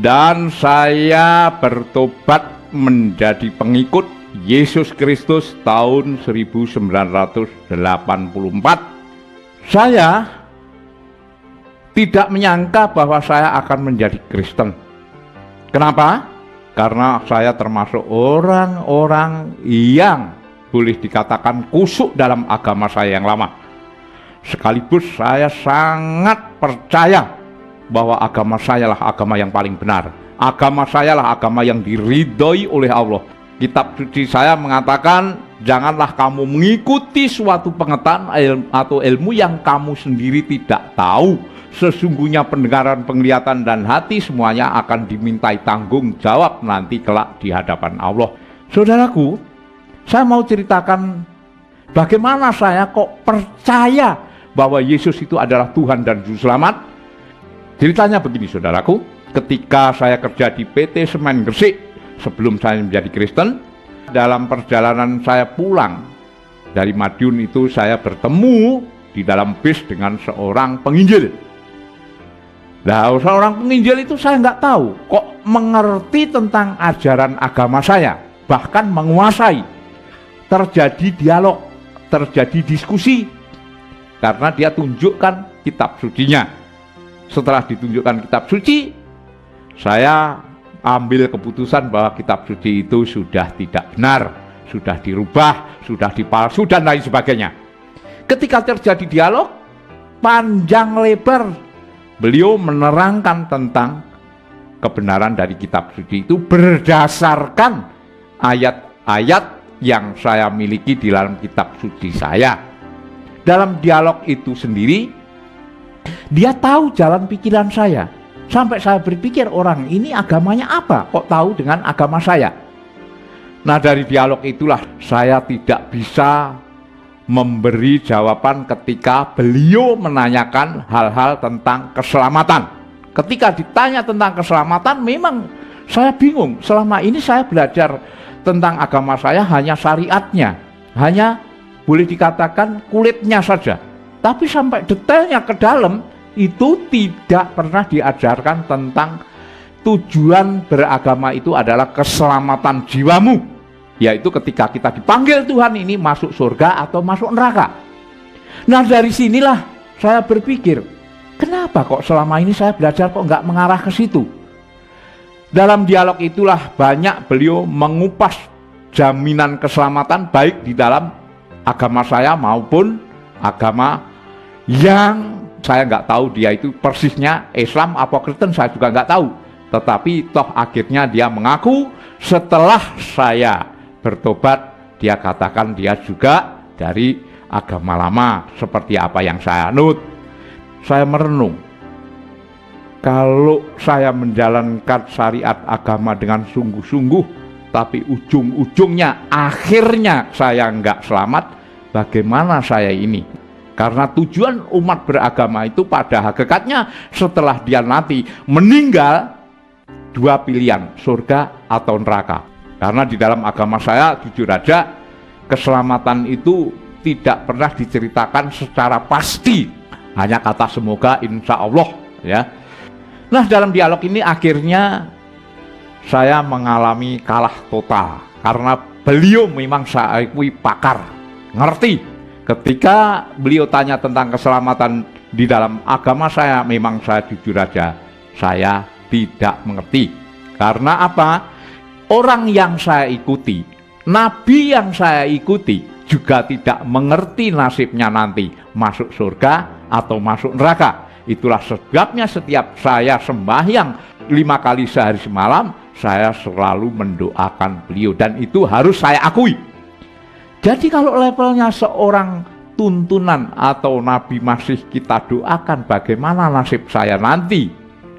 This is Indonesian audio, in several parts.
dan saya bertobat menjadi pengikut Yesus Kristus tahun 1984. Saya tidak menyangka bahwa saya akan menjadi Kristen. Kenapa? Karena saya termasuk orang-orang yang boleh dikatakan kusuk dalam agama saya yang lama. Sekaligus saya sangat percaya bahwa agama saya lah agama yang paling benar. Agama saya lah agama yang diridhoi oleh Allah. Kitab suci saya mengatakan, janganlah kamu mengikuti suatu pengetahuan atau ilmu yang kamu sendiri tidak tahu. Sesungguhnya pendengaran, penglihatan, dan hati semuanya akan dimintai tanggung jawab nanti kelak di hadapan Allah. Saudaraku, saya mau ceritakan bagaimana saya kok percaya bahwa Yesus itu adalah Tuhan dan Juru Selamat. Ceritanya begini, saudaraku. Ketika saya kerja di PT Semen Gresik, sebelum saya menjadi Kristen, dalam perjalanan saya pulang dari Madiun itu, saya bertemu di dalam bis dengan seorang penginjil. Nah, seorang penginjil itu saya nggak tahu kok mengerti tentang ajaran agama saya, bahkan menguasai. Terjadi dialog, terjadi diskusi, karena dia tunjukkan kitab sucinya. Setelah ditunjukkan kitab suci, saya ambil keputusan bahwa kitab suci itu sudah tidak benar, sudah dirubah, sudah dipalsu, dan lain sebagainya. Ketika terjadi dialog panjang lebar, beliau menerangkan tentang kebenaran dari kitab suci itu berdasarkan ayat-ayat yang saya miliki di dalam kitab suci saya. Dalam dialog itu sendiri, dia tahu jalan pikiran saya. Sampai saya berpikir, orang ini agamanya apa? Kok tahu dengan agama saya? Nah, dari dialog itulah saya tidak bisa memberi jawaban ketika beliau menanyakan hal-hal tentang keselamatan. Ketika ditanya tentang keselamatan, memang saya bingung. Selama ini saya belajar tentang agama saya hanya syariatnya, hanya boleh dikatakan kulitnya saja. Tapi sampai detailnya ke dalam, itu tidak pernah diajarkan tentang tujuan beragama itu adalah keselamatan jiwamu. Yaitu ketika kita dipanggil Tuhan ini masuk surga atau masuk neraka. Nah, dari sinilah saya berpikir, kenapa kok selama ini saya belajar kok nggak mengarah ke situ? Dalam dialog itulah banyak beliau mengupas jaminan keselamatan baik di dalam agama saya maupun agama yang saya nggak tahu dia itu persisnya Islam apa Kristen, saya juga nggak tahu. Tetapi toh akhirnya dia mengaku setelah saya bertobat, dia katakan dia juga dari agama lama seperti apa yang saya anut. Saya merenung, kalau saya menjalankan syariat agama dengan sungguh-sungguh, tapi ujung-ujungnya akhirnya saya nggak selamat, bagaimana saya ini? Karena tujuan umat beragama itu pada hakikatnya setelah dia nanti meninggal, dua pilihan, surga atau neraka. Karena di dalam agama saya, jujur aja, keselamatan itu tidak pernah diceritakan secara pasti, hanya kata semoga, insya Allah, ya. Nah, dalam dialog ini akhirnya saya mengalami kalah total karena beliau memang saya akui pakar, ngerti. Ketika beliau tanya tentang keselamatan di dalam agama saya, memang saya jujur aja, saya tidak mengerti. Karena apa? Orang yang saya ikuti, nabi yang saya ikuti juga tidak mengerti nasibnya nanti masuk surga atau masuk neraka. Itulah sebabnya setiap saya sembahyang 5 kali sehari semalam, saya selalu mendoakan beliau, dan itu harus saya akui. Jadi kalau levelnya seorang tuntunan atau nabi masih kita doakan, bagaimana nasib saya nanti?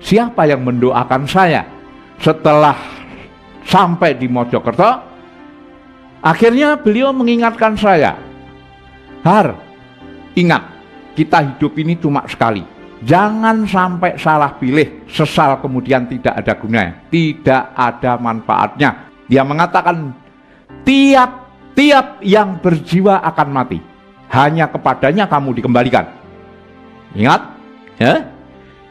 Siapa yang mendoakan saya? Setelah sampai di Mojokerto, akhirnya beliau mengingatkan saya, Har, ingat, kita hidup ini cuma sekali. Jangan sampai salah pilih, sesal kemudian tidak ada gunanya, tidak ada manfaatnya. Dia mengatakan, tiap yang berjiwa akan mati, hanya kepadanya kamu dikembalikan. Ingat, ya?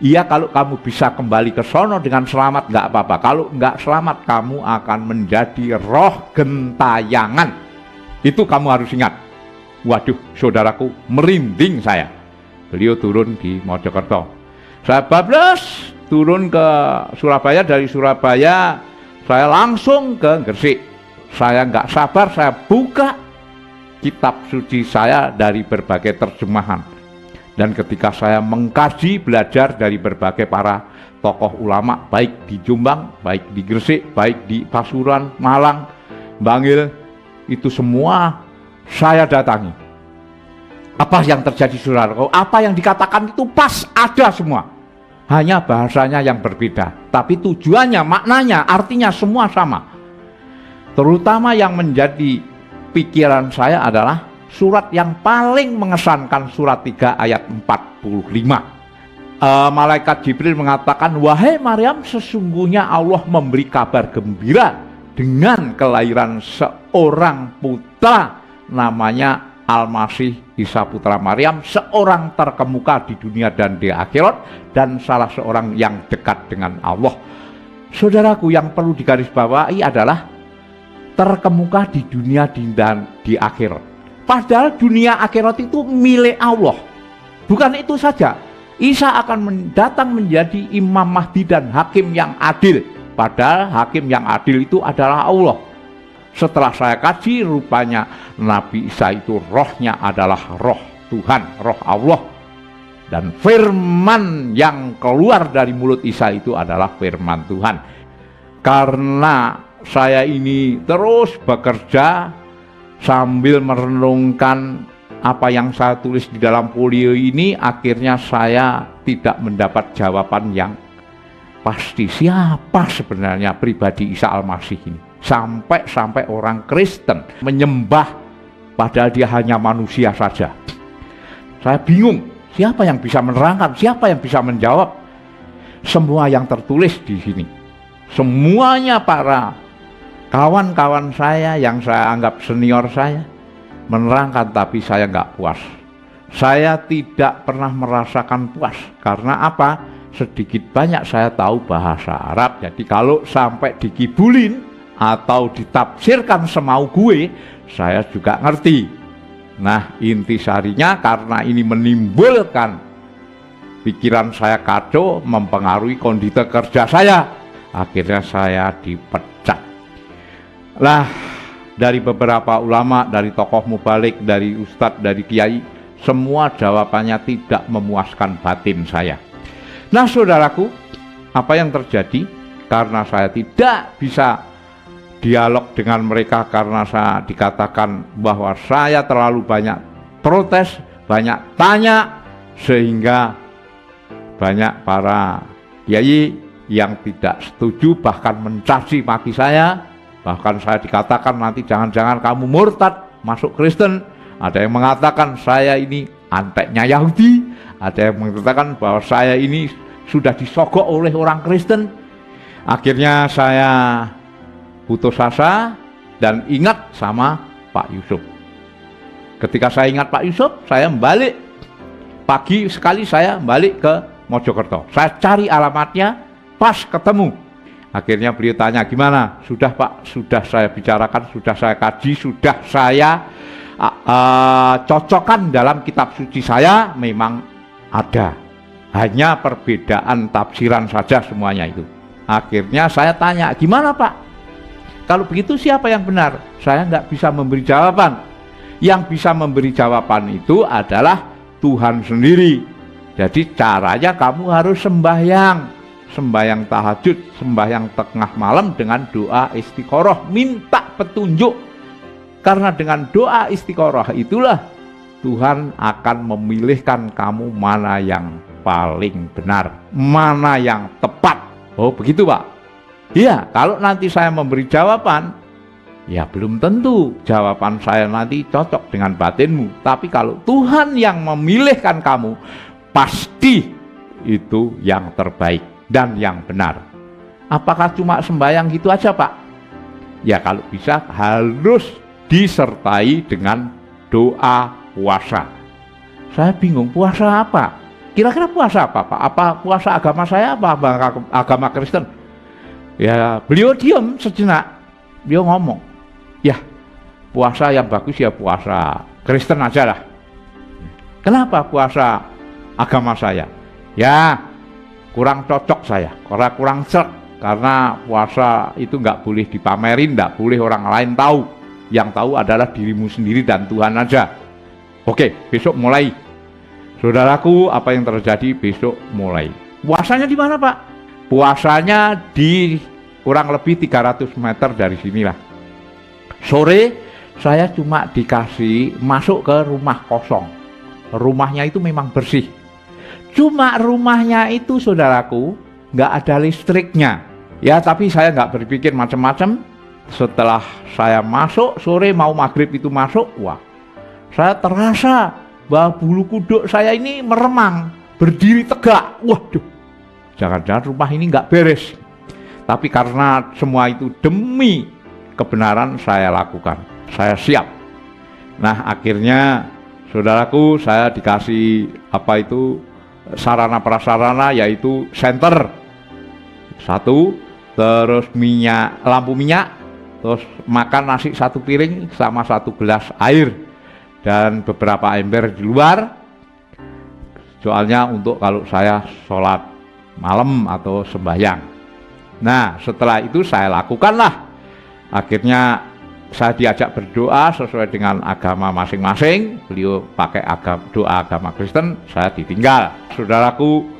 Iya, kalau kamu bisa kembali ke sono dengan selamat nggak apa-apa. Kalau nggak selamat, kamu akan menjadi roh gentayangan. Itu kamu harus ingat. Waduh, saudaraku, merinding saya. Beliau turun di Mojokerto. Saya bablas turun ke Surabaya. Dari Surabaya saya langsung ke Gresik. Saya nggak sabar, saya buka kitab suci saya dari berbagai terjemahan. Dan ketika saya mengkaji, belajar dari berbagai para tokoh ulama, baik di Jombang, baik di Gresik, baik di Pasuruan, Malang, Bangil, itu semua saya datangi. Apa yang terjadi, saudaraku? Apa yang dikatakan itu pas ada semua. Hanya bahasanya yang berbeda, tapi tujuannya, maknanya, artinya semua sama. Terutama yang menjadi pikiran saya adalah surat yang paling mengesankan, surat 3 ayat 45. Malaikat Jibril mengatakan, wahai Maryam, sesungguhnya Allah memberi kabar gembira dengan kelahiran seorang putra, namanya Al-Masih Isa putra Maryam, seorang terkemuka di dunia dan di akhirat, dan salah seorang yang dekat dengan Allah. Saudaraku, yang perlu digarisbawahi adalah terkemuka di dunia dan di akhirat. Padahal dunia akhirat itu milik Allah. Bukan itu saja, Isa akan datang menjadi Imam Mahdi dan Hakim yang adil. Padahal Hakim yang adil itu adalah Allah. Setelah saya kaji, rupanya Nabi Isa itu rohnya adalah roh Tuhan, roh Allah. Dan firman yang keluar dari mulut Isa itu adalah firman Tuhan. Karena saya ini terus bekerja sambil merenungkan apa yang saya tulis di dalam folio ini, akhirnya saya tidak mendapat jawaban yang pasti. Siapa sebenarnya pribadi Isa Al-Masih ini? Sampai orang Kristen menyembah padahal dia hanya manusia saja. Saya bingung, siapa yang bisa menerangkan, siapa yang bisa menjawab semua yang tertulis di sini. Semuanya para kawan-kawan saya yang saya anggap senior saya menerangkan, tapi saya nggak puas. Saya tidak pernah merasakan puas. Karena apa? Sedikit banyak saya tahu bahasa Arab. Jadi kalau sampai dikibulin atau ditafsirkan semau gue, saya juga ngerti. Nah, intisarinya karena ini menimbulkan pikiran saya kacau, mempengaruhi kondisi kerja saya. Akhirnya saya dipecat. Lah, dari beberapa ulama, dari tokoh mubalik, dari ustadz, dari kiai, semua jawabannya tidak memuaskan batin saya. Nah, saudaraku, apa yang terjadi? Karena saya tidak bisa dialog dengan mereka, karena saya dikatakan bahwa saya terlalu banyak protes, banyak tanya, sehingga banyak para kiai yang tidak setuju, bahkan mencaci maki saya. Bahkan saya dikatakan nanti jangan-jangan kamu murtad, masuk Kristen. Ada yang mengatakan saya ini anteknya Yahudi. Ada yang mengatakan bahwa saya ini sudah disogok oleh orang Kristen. Akhirnya saya putus asa dan ingat sama Pak Yusuf. Ketika saya ingat Pak Yusuf, saya balik. Pagi sekali saya balik ke Mojokerto. Saya cari alamatnya, pas ketemu. Akhirnya beliau tanya, gimana? Sudah Pak, sudah saya bicarakan, sudah saya kaji, sudah saya cocokkan dalam kitab suci saya, memang ada. Hanya perbedaan tafsiran saja semuanya itu. Akhirnya saya tanya, gimana Pak? Kalau begitu siapa yang benar? Saya nggak bisa memberi jawaban. Yang bisa memberi jawaban itu adalah Tuhan sendiri. Jadi caranya kamu harus sembahyang. Sembahyang tahajud, sembahyang tengah malam dengan doa istiqoroh, minta petunjuk. Karena dengan doa istiqoroh itulah Tuhan akan memilihkan kamu mana yang paling benar, mana yang tepat. Oh begitu Pak? Iya, kalau nanti saya memberi jawaban, ya belum tentu jawaban saya nanti cocok dengan batinmu. Tapi kalau Tuhan yang memilihkan kamu, pasti itu yang terbaik dan yang benar. Apakah cuma sembahyang gitu aja Pak? Ya kalau bisa harus disertai dengan doa puasa. Saya bingung, puasa apa? kira-kira puasa apa Pak? Apa puasa agama saya apa agama Kristen? Ya beliau diam sejenak, beliau ngomong, ya puasa yang bagus ya puasa Kristen aja lah. Kenapa puasa agama saya? Ya kurang cocok saya, kurang serk, karena puasa itu nggak boleh dipamerin, nggak boleh orang lain tahu. Yang tahu adalah dirimu sendiri dan Tuhan aja. Oke, besok mulai. Saudaraku, apa yang terjadi besok mulai? Puasanya di mana Pak? Puasanya di kurang lebih 300 meter dari sinilah. Sore saya cuma dikasih masuk ke rumah kosong. Rumahnya itu memang bersih. Cuma rumahnya itu saudaraku nggak ada listriknya. Ya tapi saya nggak berpikir macam-macam. Setelah saya masuk sore mau maghrib itu masuk, wah saya terasa bahwa bulu kuduk saya ini meremang, berdiri tegak. Waduh, jangan-jangan rumah ini nggak beres. Tapi karena semua itu demi kebenaran saya lakukan, saya siap. Nah akhirnya saudaraku saya dikasih apa itu sarana prasarana, yaitu senter satu, terus minyak, lampu minyak, terus makan nasi 1 piring sama 1 gelas air dan beberapa ember di luar, soalnya untuk kalau saya sholat malam atau sembahyang. Nah setelah itu saya lakukanlah. Akhirnya saya diajak berdoa sesuai dengan agama masing-masing. Beliau pakai doa agama Kristen, saya ditinggal. Saudaraku,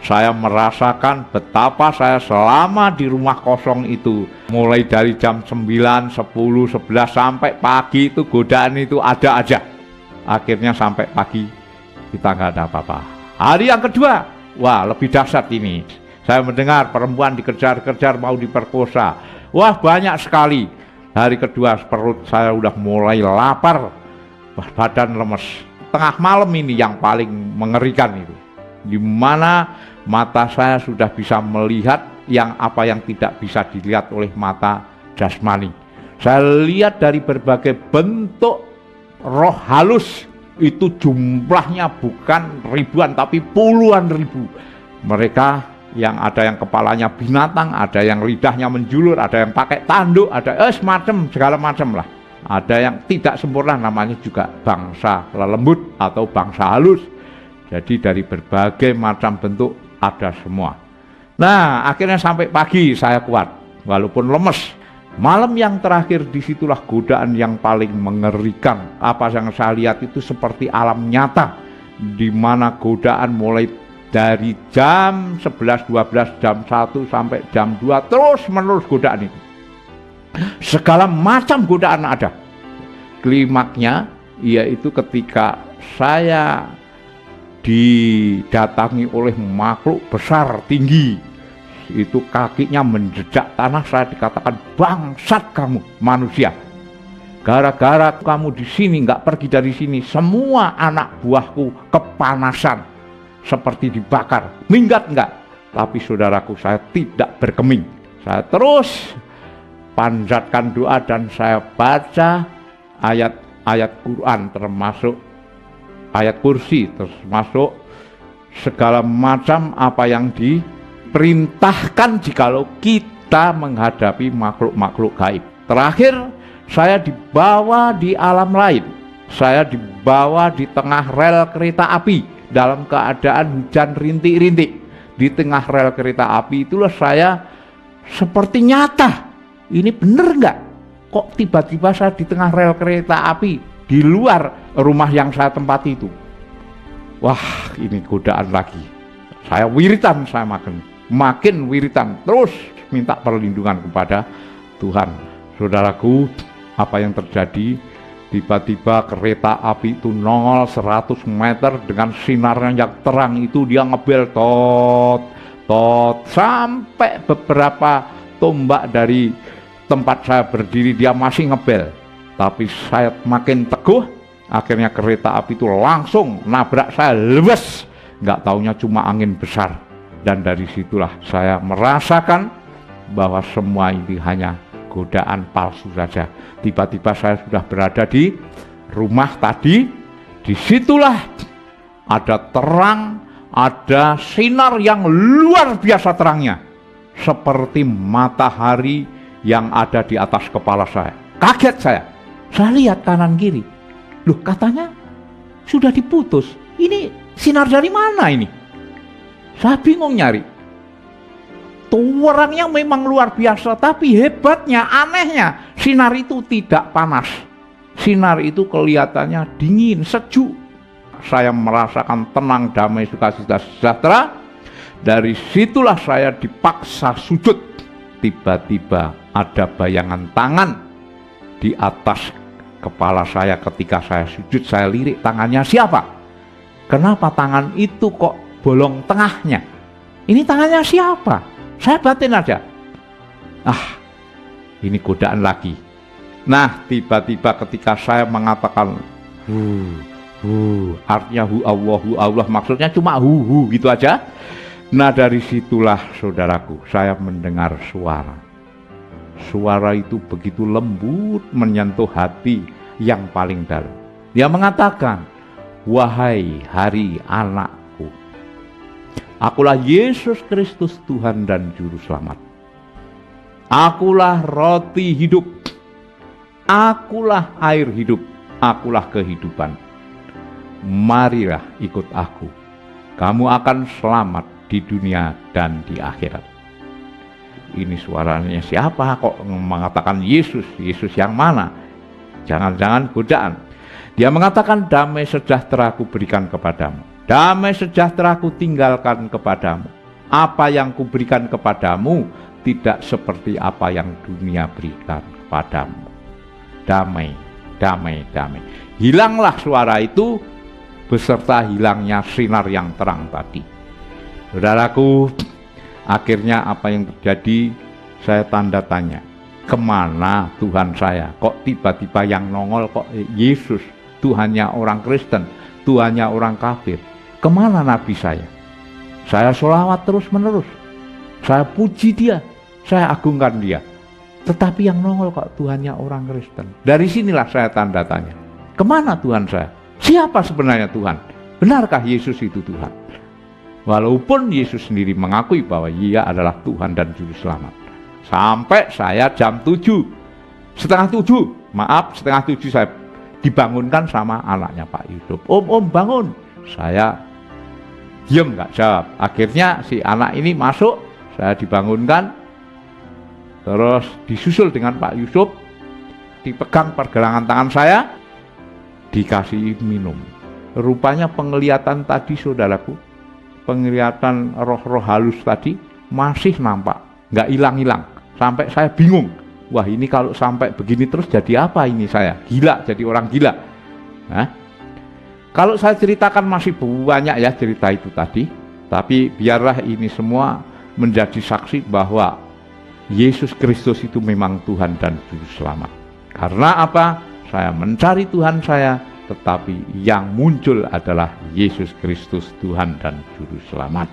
saya merasakan betapa saya selama di rumah kosong itu, mulai dari jam 9, 10, 11 sampai pagi itu godaan itu ada aja. Akhirnya sampai pagi kita nggak ada apa-apa. Hari yang kedua, wah lebih dahsyat ini. Saya mendengar perempuan dikejar-kejar mau diperkosa. Wah banyak sekali. Hari kedua perut saya udah mulai lapar, badan lemes. Tengah malam ini yang paling mengerikan itu, di mana mata saya sudah bisa melihat yang apa yang tidak bisa dilihat oleh mata jasmani. Saya lihat dari berbagai bentuk roh halus, itu jumlahnya bukan ribuan tapi puluhan ribu. Mereka yang ada yang kepalanya binatang, ada yang lidahnya menjulur, ada yang pakai tanduk, ada semacam segala macam lah. Ada yang tidak sempurna, namanya juga bangsa lelembut atau bangsa halus. Jadi dari berbagai macam bentuk ada semua. Nah akhirnya sampai pagi saya kuat walaupun lemes. Malam yang terakhir disitulah godaan yang paling mengerikan. Apa yang saya lihat itu seperti alam nyata, di mana godaan mulai dari jam 11, 12, jam 1 sampai jam 2 terus menerus godaan itu. Segala macam godaan ada. Klimaknya yaitu ketika saya didatangi oleh makhluk besar tinggi, itu kakinya menjejak tanah. Saya dikatakan, bangsat kamu manusia, gara-gara kamu di sini nggak pergi dari sini, semua anak buahku kepanasan seperti dibakar. Minggat enggak? Tapi saudaraku, saya tidak berkeming. Saya terus panjatkan doa dan saya baca ayat-ayat Quran, termasuk ayat kursi, termasuk segala macam apa yang diperintahkan jikalau kita menghadapi makhluk-makhluk gaib. Terakhir saya dibawa di alam lain. Saya dibawa di tengah rel kereta api dalam keadaan hujan rintik-rintik. Di tengah rel kereta api itulah saya seperti nyata. Ini bener nggak? Kok tiba-tiba saya di tengah rel kereta api di luar rumah yang saya tempati itu? Wah, ini godaan lagi. Saya wiritan, saya makin wiritan, terus minta perlindungan kepada Tuhan. Saudaraku, apa yang terjadi? Tiba-tiba kereta api itu nongol 100 meter dengan sinarnya yang terang itu, dia ngebel tot sampai beberapa tombak dari tempat saya berdiri dia masih ngebel. Tapi saya makin teguh, akhirnya kereta api itu langsung nabrak saya, lebes. Nggak taunya cuma angin besar. Dan dari situlah saya merasakan bahwa semua ini hanya godaan palsu saja. Tiba-tiba saya sudah berada di rumah tadi. Disitulah ada terang, ada sinar yang luar biasa terangnya, seperti matahari yang ada di atas kepala saya. Kaget saya lihat kanan kiri, loh katanya sudah diputus, ini sinar dari mana ini? Saya bingung nyari. Orangnya memang luar biasa, tapi hebatnya, anehnya, sinar itu tidak panas. Sinar itu kelihatannya dingin, sejuk. Saya merasakan tenang, damai, sukacita, sejahtera. Dari situlah saya dipaksa sujud. Tiba-tiba ada bayangan tangan di atas kepala saya. Ketika saya sujud, saya lirik, tangannya siapa? Kenapa tangan itu kok bolong tengahnya? Ini tangannya siapa? Saya batin aja. Ini godaan lagi. Nah, tiba-tiba ketika saya mengatakan artinya Allah, maksudnya cuma gitu aja. Nah, dari situlah saudaraku, saya mendengar suara. Suara itu begitu lembut, menyentuh hati yang paling dalam. Dia mengatakan, wahai hari anakku, akulah Yesus Kristus Tuhan dan Juru Selamat. Akulah roti hidup. Akulah air hidup. Akulah kehidupan. Marilah ikut aku. Kamu akan selamat di dunia dan di akhirat. Ini suaranya siapa kok mengatakan Yesus? Yesus yang mana? Jangan-jangan godaan. Dia mengatakan, damai sejahtera aku berikan kepadamu. Damai sejahtera ku tinggalkan kepadamu. Apa yang kuberikan kepadamu tidak seperti apa yang dunia berikan kepadamu. Damai, damai, damai. Hilanglah suara itu beserta hilangnya sinar yang terang tadi. Saudaraku, akhirnya apa yang terjadi? Saya tanda tanya. Kemana Tuhan saya? Kok tiba-tiba yang nongol kok Yesus? Tuhannya orang Kristen, Tuhannya orang kafir. Kemana nabi saya? Saya sholawat terus menerus. Saya puji dia, saya agungkan dia. Tetapi yang nongol kok Tuhannya orang Kristen. Dari sinilah saya tanda tanya. Kemana Tuhan saya? Siapa sebenarnya Tuhan? Benarkah Yesus itu Tuhan? Walaupun Yesus sendiri mengakui bahwa Ia adalah Tuhan dan Juru Selamat. Sampai saya jam 7, setengah 7 saya dibangunkan sama anaknya Pak Yusuf. Om bangun. Saya diam nggak jawab. Akhirnya si anak ini masuk, saya dibangunkan, terus disusul dengan Pak Yusuf, dipegang pergelangan tangan saya, dikasih minum. Rupanya penglihatan tadi saudaraku, penglihatan roh-roh halus tadi masih nampak, nggak hilang-hilang. Sampai saya bingung, wah ini kalau sampai begini terus jadi apa ini saya? Gila, jadi orang gila. Nah, kalau saya ceritakan masih banyak ya cerita itu tadi, tapi biarlah ini semua menjadi saksi bahwa Yesus Kristus itu memang Tuhan dan Juru Selamat. Karena apa? Saya mencari Tuhan saya, tetapi yang muncul adalah Yesus Kristus Tuhan dan Juru Selamat.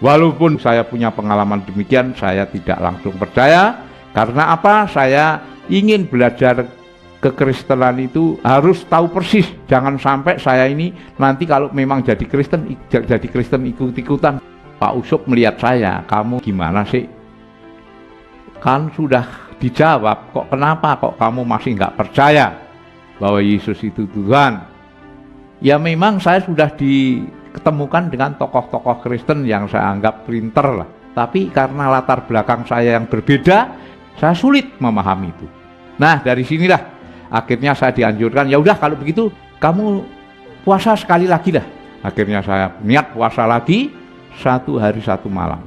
Walaupun saya punya pengalaman demikian, saya tidak langsung percaya. Karena apa? Saya ingin belajar kekristenan itu harus tahu persis. Jangan sampai saya ini nanti kalau memang jadi Kristen ikut-ikutan. Pak Usop melihat saya, kamu gimana sih? Kan sudah dijawab, kok kenapa kok kamu masih nggak percaya bahwa Yesus itu Tuhan? Ya memang saya sudah diketemukan dengan tokoh-tokoh Kristen yang saya anggap pinter lah. Tapi karena latar belakang saya yang berbeda, saya sulit memahami itu. Nah dari sinilah akhirnya saya dianjurkan, ya udah kalau begitu kamu puasa sekali lagi dah. Akhirnya saya niat puasa lagi 1 hari 1 malam.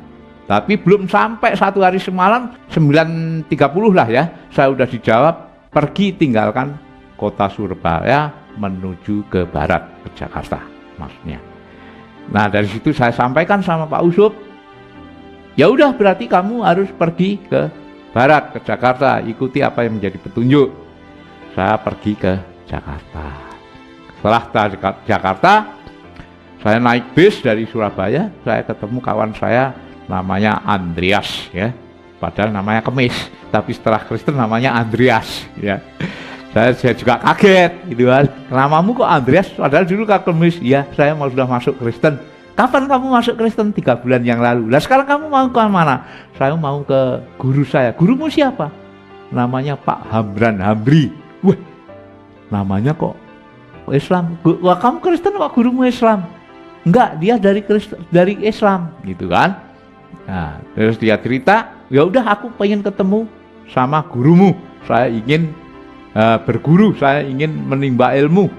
Tapi belum sampai 1 hari semalam, 9.30 lah ya, saya udah dijawab, pergi tinggalkan kota Surabaya menuju ke barat, ke Jakarta maksudnya. Nah dari situ saya sampaikan sama Pak Usop, ya udah berarti kamu harus pergi ke barat, ke Jakarta, ikuti apa yang menjadi petunjuk. Saya pergi ke Jakarta. Setelah Jakarta, saya naik bis dari Surabaya, saya ketemu kawan saya namanya Andreas ya. Padahal namanya Kemis, tapi setelah Kristen namanya Andreas ya. Saya juga kaget gitu kan. Namamu kok Andreas? Padahal dulu kan Kemis. Ya, saya sudah masuk Kristen. Kapan kamu masuk Kristen? 3 bulan yang lalu. Lah sekarang kamu mau ke mana? Saya mau ke guru saya. Gurumu siapa? Namanya Pak Hamran Hamri. Wah, namanya kok Islam. Wah, kamu Kristen kok gurumu Islam? Enggak, dia dari Islam, gitu kan? Nah, terus dia cerita, ya udah aku pengen ketemu sama gurumu. Saya ingin berguru, saya ingin menimba ilmu.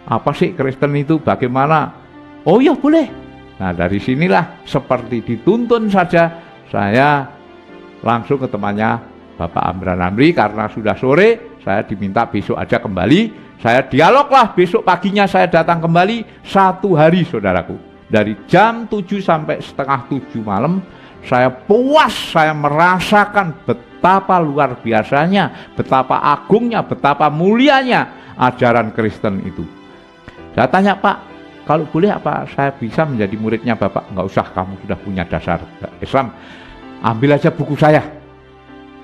Apa sih Kristen itu? Bagaimana? Oh ya boleh. Nah, dari sinilah seperti dituntun saja saya langsung ke temannya Bapak Hamran Hamri. Karena sudah sore, saya diminta besok aja kembali. Saya dialoglah, besok paginya saya datang kembali 1 hari, saudaraku. Dari jam 7 sampai setengah 7 malam, saya puas, saya merasakan betapa luar biasanya, betapa agungnya, betapa mulianya ajaran Kristen itu. Saya tanya, Pak, kalau boleh apa saya bisa menjadi muridnya Bapak? Enggak usah, kamu sudah punya dasar Islam. Ambil aja buku saya.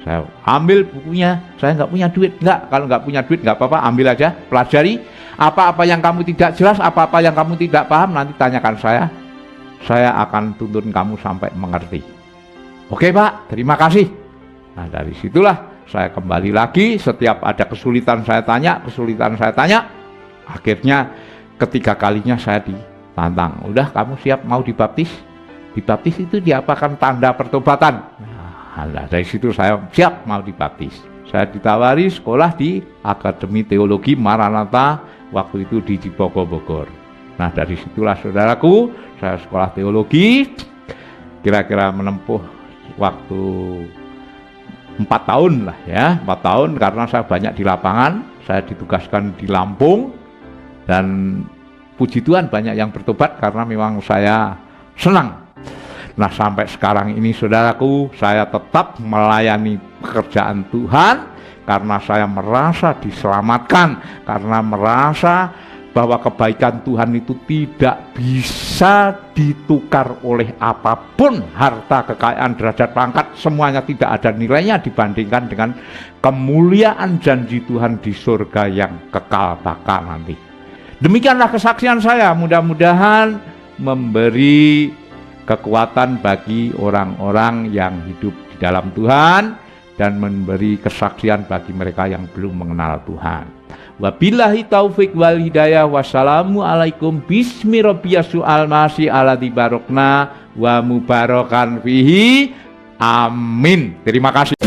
Saya ambil bukunya, saya nggak punya duit. Enggak, kalau nggak punya duit nggak apa-apa, ambil aja, pelajari. Apa-apa yang kamu tidak jelas, apa-apa yang kamu tidak paham, nanti tanyakan saya akan tuntun kamu sampai mengerti. Oke Pak, terima kasih. Nah, dari situlah saya kembali lagi, setiap ada kesulitan saya tanya, akhirnya ketiga kalinya saya ditantang. Udah, kamu siap mau dibaptis? Dibaptis itu diapakan tanda pertobatan. Nah, dari situ saya siap mau dibaptis. Saya ditawari sekolah di Akademi Teologi Maranatha, waktu itu di Cibogo, Bogor. Nah, dari situlah saudaraku, saya sekolah teologi, kira-kira menempuh waktu 4 tahun lah ya, 4 tahun karena saya banyak di lapangan, saya ditugaskan di Lampung, dan puji Tuhan banyak yang bertobat karena memang saya senang. Nah, sampai sekarang ini saudaraku, saya tetap melayani pekerjaan Tuhan karena saya merasa diselamatkan, karena merasa bahwa kebaikan Tuhan itu tidak bisa ditukar oleh apapun. Harta, kekayaan, derajat, pangkat, semuanya tidak ada nilainya dibandingkan dengan kemuliaan janji Tuhan di surga yang kekal bakal nanti. Demikianlah kesaksian saya, mudah-mudahan memberi kekuatan bagi orang-orang yang hidup di dalam Tuhan dan memberi kesaksian bagi mereka yang belum mengenal Tuhan. Wabillahi taufik wal hidayah. Wassalamualaikum bismi rabbiyas su'al masih ala dibarokna wa mubarakan fihi. Amin. Terima kasih.